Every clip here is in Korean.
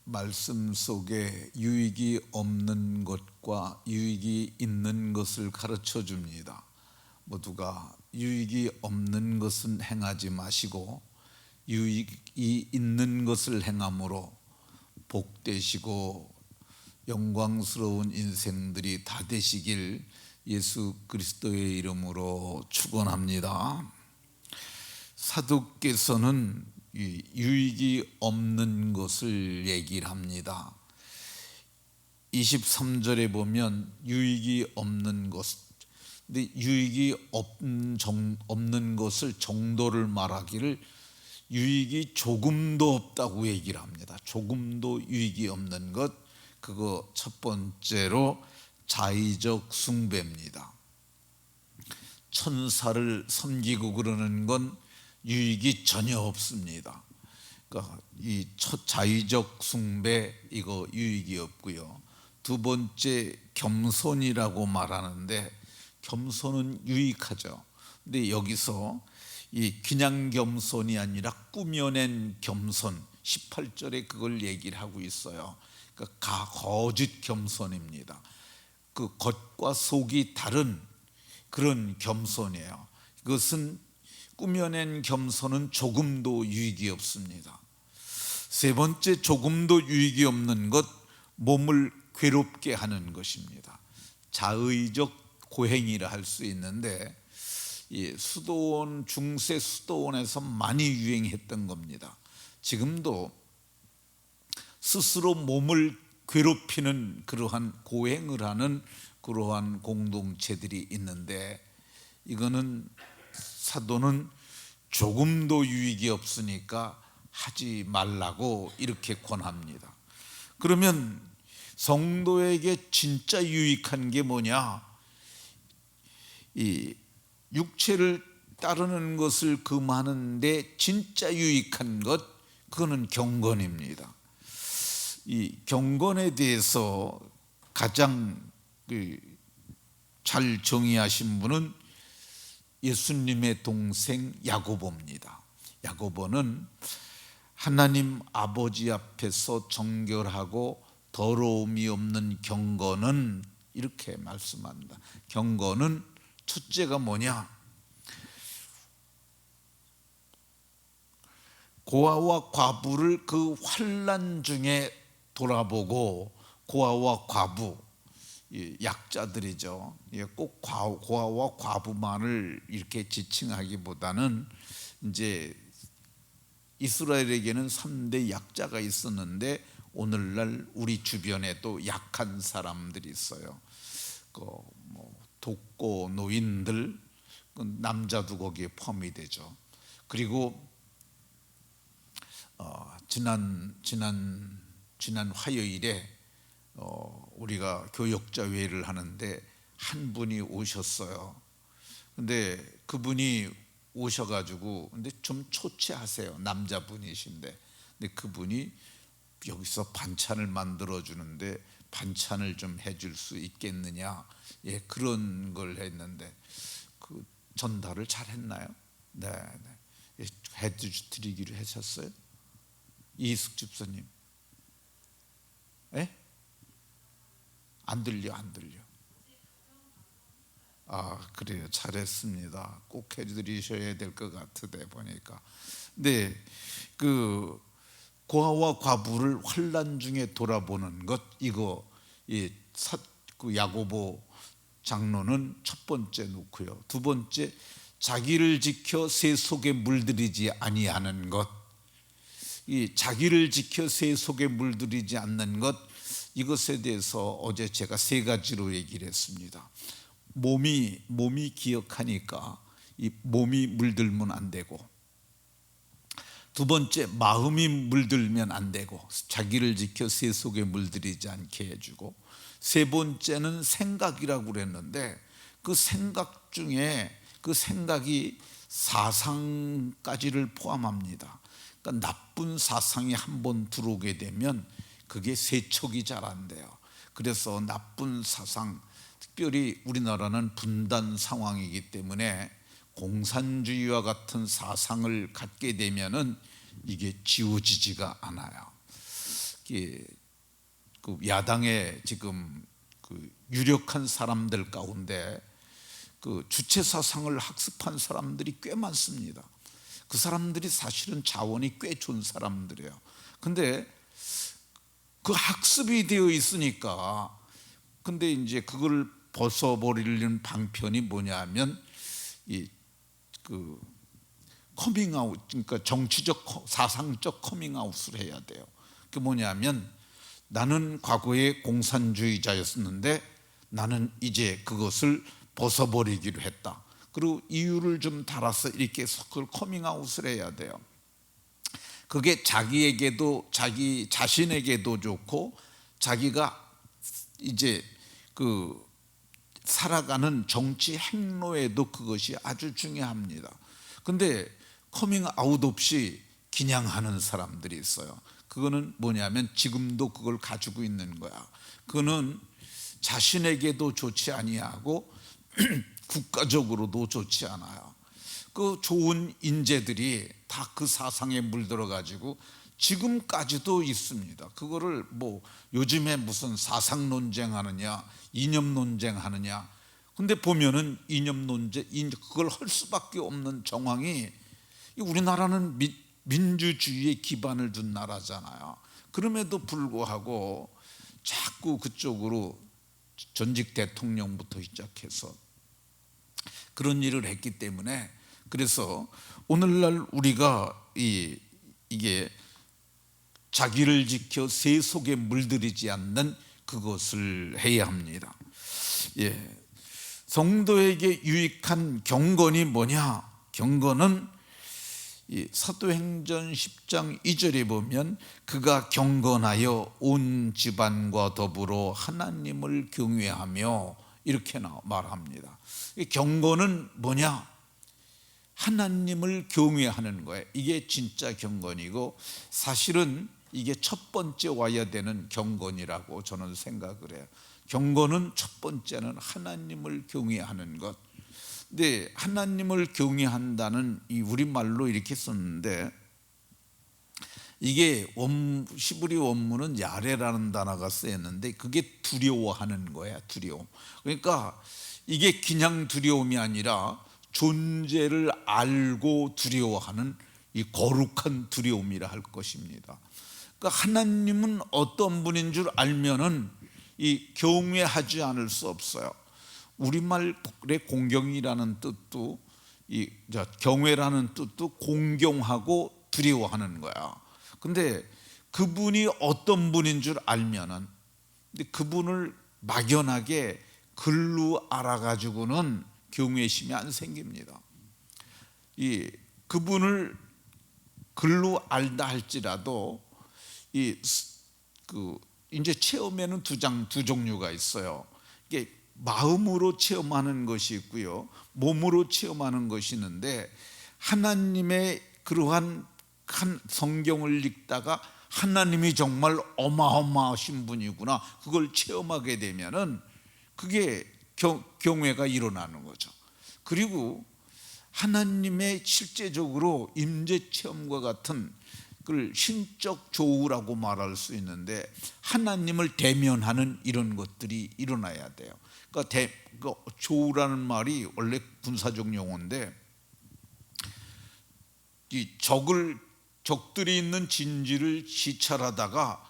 말씀 속에 유익이 없는 것과 유익이 있는 것을 가르쳐 줍니다. 모두가 유익이 없는 것은 행하지 마시고 유익이 있는 것을 행함으로 복되시고 영광스러운 인생들이 다 되시길 예수 그리스도의 이름으로 축원합니다. 사도께서는 유익이 없는 것을 얘기를 합니다. 23절에 보면 유익이 없는 것, 근데 유익이 없는 것을 정도를 말하기를 유익이 조금도 없다고 얘기를 합니다. 조금도 유익이 없는 것, 그거 첫 번째로 자의적 숭배입니다. 천사를 섬기고 그러는 건 유익이 전혀 없습니다. 그러니까 이 첫 자의적 숭배, 이거 유익이 없고요. 두 번째 겸손이라고 말하는데 겸손은 유익하죠. 근데 여기서 이 그냥 겸손이 아니라 꾸며낸 겸손, 18절에 그걸 얘기를 하고 있어요. 그러니까 거짓 겸손입니다. 그 겉과 속이 다른 그런 겸손이에요. 이것은 꾸며낸 겸손은 조금도 유익이 없습니다. 세 번째, 조금도 유익이 없는 것, 몸을 괴롭게 하는 것입니다. 자의적 고행이라 할 수 있는데 수도원, 중세 수도원에서 많이 유행했던 겁니다. 지금도 스스로 몸을 괴롭히는 그러한 고행을 하는 그러한 공동체들이 있는데, 이거는 사도는 조금도 유익이 없으니까 하지 말라고 이렇게 권합니다. 그러면 성도에게 진짜 유익한 게 뭐냐? 이 육체를 따르는 것을 금하는데 진짜 유익한 것, 그거는 경건입니다. 이 경건에 대해서 가장 잘 정의하신 분은 예수님의 동생 야고보입니다. 야고보는 하나님 아버지 앞에서 정결하고 더러움이 없는 경건은 이렇게 말씀합니다. 경건은 첫째가 뭐냐? 고아와 과부를 그 환난 중에 돌아보고, 고아와 과부, 약자들이죠. 꼭 고아와 과부만을 이렇게 지칭하기보다는 이제 이스라엘에게는 3대 약자가 있었는데 오늘날 우리 주변에도 약한 사람들이 있어요. 독고 노인들, 남자도 거기에 포함이 되죠. 그리고 지난 화요일에 우리가 교역자회를 하는데 한 분이 오셨어요. 근데 그분이 오셔가지고, 근데 좀 초췌하세요. 남자분이신데, 근데 그분이 여기서 반찬을 만들어 주는데 반찬을 좀 해줄 수 있겠느냐, 그런 걸 했는데 그 전달을 잘 했나요? 네. 해드리기로 하셨어요? 이숙 집사님. 안 들려. 그래요. 잘했습니다. 꼭 해드리셔야 될 것 같으대 보니까. 네, 그 고아와 과부를 환난 중에 돌아보는 것, 이거 그 야고보 장로는 첫 번째 놓고요. 두 번째, 자기를 지켜 새 속에 물들이지 아니하는 것. 이 자기를 지켜 새 속에 물들이지 않는 것, 이것에 대해서 어제 제가 세 가지로 얘기를 했습니다. 몸이 기억하니까 이 몸이 물들면 안 되고, 두 번째, 마음이 물들면 안 되고, 자기를 지켜 새 속에 물들이지 않게 해주고, 세 번째는 생각이라고 그랬는데 그 생각 중에 그 생각이 사상까지를 포함합니다. 그러니까 나쁜 사상이 한번 들어오게 되면 그게 세척이 잘 안 돼요. 그래서 나쁜 사상, 특별히 우리나라는 분단 상황이기 때문에 공산주의와 같은 사상을 갖게 되면은 이게 지워지지가 않아요. 그 야당의 지금 그 유력한 사람들 가운데 그 주체 사상을 학습한 사람들이 꽤 많습니다. 그 사람들이 사실은 자원이 꽤 좋은 사람들이에요. 근데 그 학습이 되어 있으니까, 근데 이제 그걸 벗어버리는 방편이 뭐냐면 그 커밍아웃, 그러니까 정치적 사상적 커밍아웃을 해야 돼요. 그게 뭐냐면, 나는 과거에 공산주의자였었는데 나는 이제 그것을 벗어버리기로 했다. 그리고 이유를 좀 달아서 이렇게 그걸 커밍아웃을 해야 돼요. 그게 자기에게도, 자기 자신에게도 좋고, 자기가 이제 그 살아가는 정치 행로에도 그것이 아주 중요합니다. 근데 커밍아웃 없이 그냥 하는 사람들이 있어요. 그거는 뭐냐면 지금도 그걸 가지고 있는 거야. 그거는 자신에게도 좋지 아니하고 국가적으로도 좋지 않아요. 그 좋은 인재들이 다 그 사상에 물들어 가지고 지금까지도 있습니다. 그거를 뭐 요즘에 무슨 사상 논쟁하느냐, 이념 논쟁하느냐. 근데 보면은 이념 논쟁, 그걸 할 수밖에 없는 정황이, 우리나라는 민주주의에 기반을 둔 나라잖아요. 그럼에도 불구하고 자꾸 그쪽으로 전직 대통령부터 시작해서 그런 일을 했기 때문에, 그래서 오늘날 우리가 이게 자기를 지켜 세속에 물들이지 않는 그것을 해야 합니다. 성도에게 유익한 경건이 뭐냐? 경건은 사도행전 10장 2절에 보면 그가 경건하여 온 집안과 더불어 하나님을 경외하며 이렇게 말합니다. 경건은 뭐냐? 하나님을 경외하는 거예요. 이게 진짜 경건이고, 사실은 이게 첫 번째 와야 되는 경건이라고 저는 생각을 해요. 경건은 첫 번째는 하나님을 경외하는 것. 근데 하나님을 경외한다는 이 우리말로 이렇게 썼는데, 이게 히브리 원문은 야레라는 단어가 쓰였는데 그게 두려워하는 거야. 두려움. 그러니까 이게 그냥 두려움이 아니라 존재를 알고 두려워하는 이 거룩한 두려움이라 할 것입니다. 그러니까 하나님은 어떤 분인 줄 알면은 이 경외하지 않을 수 없어요. 우리말의 공경이라는 뜻도, 경외라는 뜻도 공경하고 두려워하는 거야. 근데 그분이 어떤 분인 줄 알면은, 근데 그분을 막연하게 글로 알아가지고는 경외심이 안 생깁니다. 그분을 글로 알다 할지라도 이제 체험에는 두 종류가 있어요. 이게 마음으로 체험하는 것이 있고요, 몸으로 체험하는 것이 있는데, 하나님의 그러한 한 성경을 읽다가 하나님이 정말 어마어마하신 분이구나, 그걸 체험하게 되면은 그게 경외가 일어나는 거죠. 그리고 하나님의 실제적으로 임재 체험과 같은 그걸 신적 조우라고 말할 수 있는데, 하나님을 대면하는 이런 것들이 일어나야 돼요. 그러니까 조우라는 말이 원래 군사적 용어인데, 이 적들이 있는 진지를 시찰하다가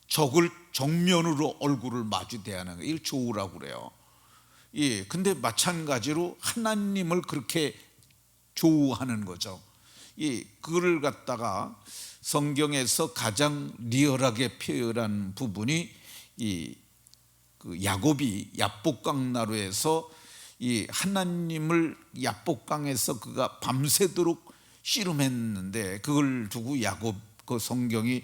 적을 정면으로 얼굴을 마주대하는 거, 이걸 조우라고 그래요. 근데 마찬가지로 하나님을 그렇게 조우하는 거죠. 그거를 갖다가 성경에서 가장 리얼하게 표현한 부분이 그 야곱이 야복강 나루에서 하나님을 야복강에서 그가 밤새도록 씨름했는데, 그걸 두고 그 성경이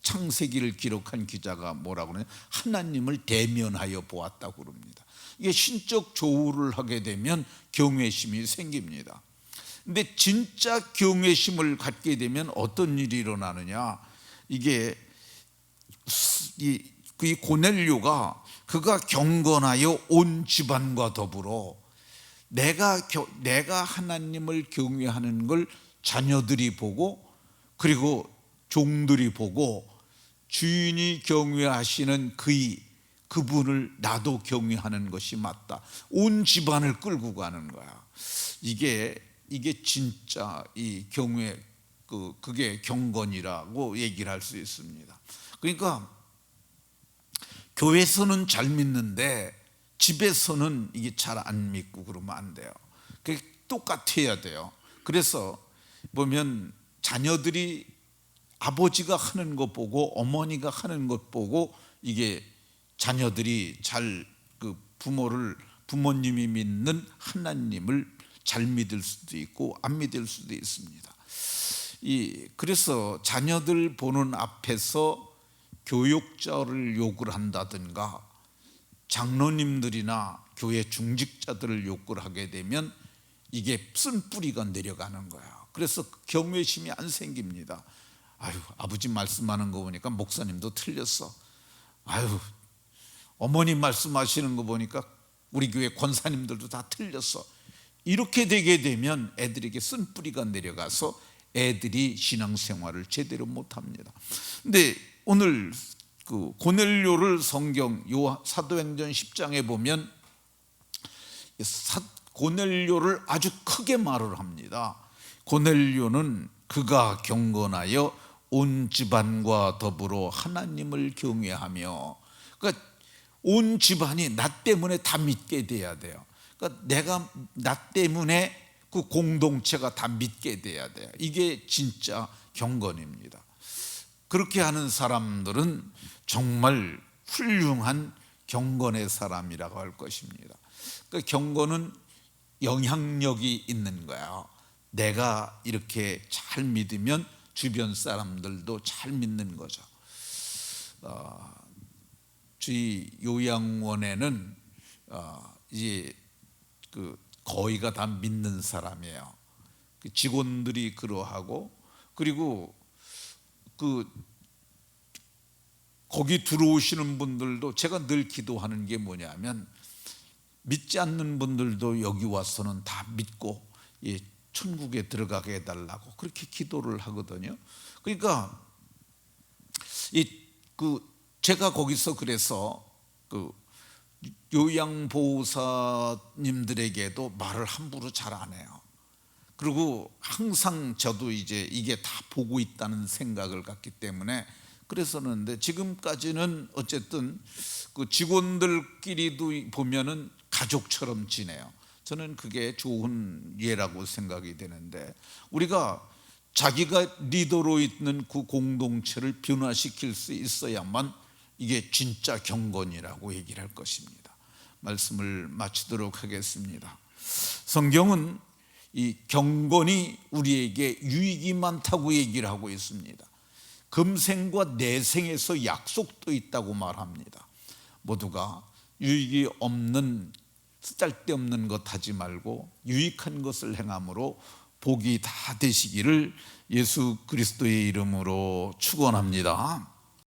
창세기를 기록한 기자가 뭐라고 그러냐, 하나님을 대면하여 보았다고 그럽니다. 이게 신적 조우를 하게 되면 경외심이 생깁니다. 근데 진짜 경외심을 갖게 되면 어떤 일이 일어나느냐, 이게 이 고넬료가 그가 경건하여 온 집안과 더불어 내가 하나님을 경외하는 걸 자녀들이 보고, 그리고 종들이 보고, 주인이 경외하시는 그분을 나도 경외하는 것이 맞다. 온 집안을 끌고 가는 거야. 이게 진짜 이 경외, 그게 경건이라고 얘기를 할 수 있습니다. 그러니까 교회에서는 잘 믿는데 집에서는 이게 잘 안 믿고 그러면 안 돼요. 그게 똑같아야 돼요. 그래서 보면 자녀들이 아버지가 하는 것 보고 어머니가 하는 것 보고 이게 자녀들이 잘 부모님이 믿는 하나님을 잘 믿을 수도 있고 안 믿을 수도 있습니다. 그래서 자녀들 보는 앞에서 교육자를 욕을 한다든가 장로님들이나 교회 중직자들을 욕을 하게 되면 이게 쓴뿌리가 내려가는 거야. 그래서 경외심이 안 생깁니다. 아유, 아버지 말씀하는 거 보니까 목사님도 틀렸어. 아유, 어머니 말씀하시는 거 보니까 우리 교회 권사님들도 다 틀렸어. 이렇게 되게 되면 애들에게 쓴뿌리가 내려가서 애들이 신앙생활을 제대로 못합니다. 근데 오늘 고넬료를 성경 사도행전 10장에 보면 고넬료를 아주 크게 말을 합니다. 고넬료는 그가 경건하여 온 집안과 더불어 하나님을 경외하며, 그러니까 온 집안이 나 때문에 다 믿게 돼야 돼요. 그러니까 나 때문에 그 공동체가 다 믿게 돼야 돼요. 이게 진짜 경건입니다. 그렇게 하는 사람들은 정말 훌륭한 경건의 사람이라고 할 것입니다. 그러니까 경건은 영향력이 있는 거예요. 내가 이렇게 잘 믿으면 주변 사람들도 잘 믿는 거죠. 저희 요양원에는 이제 거의가 다 믿는 사람이에요. 직원들이 그러하고, 그리고 거기 들어오시는 분들도 제가 늘 기도하는 게 뭐냐면, 믿지 않는 분들도 여기 와서는 다 믿고 천국에 들어가게 해달라고 그렇게 기도를 하거든요. 그러니까 제가 거기서 그래서 요양보호사님들에게도 말을 함부로 잘 안 해요. 그리고 항상 저도 이제 이게 다 보고 있다는 생각을 갖기 때문에 그랬었는데, 지금까지는 어쨌든 직원들끼리도 보면은 가족처럼 지내요. 저는 그게 좋은 예라고 생각이 되는데, 우리가 자기가 리더로 있는 그 공동체를 변화시킬 수 있어야만 이게 진짜 경건이라고 얘기를 할 것입니다. 말씀을 마치도록 하겠습니다. 성경은 이 경건이 우리에게 유익이 많다고 얘기를 하고 있습니다. 금생과 내생에서 약속도 있다고 말합니다. 모두가 유익이 없는 쓸데없는 것 하지 말고 유익한 것을 행함으로 복이 다 되시기를 예수 그리스도의 이름으로 축원합니다.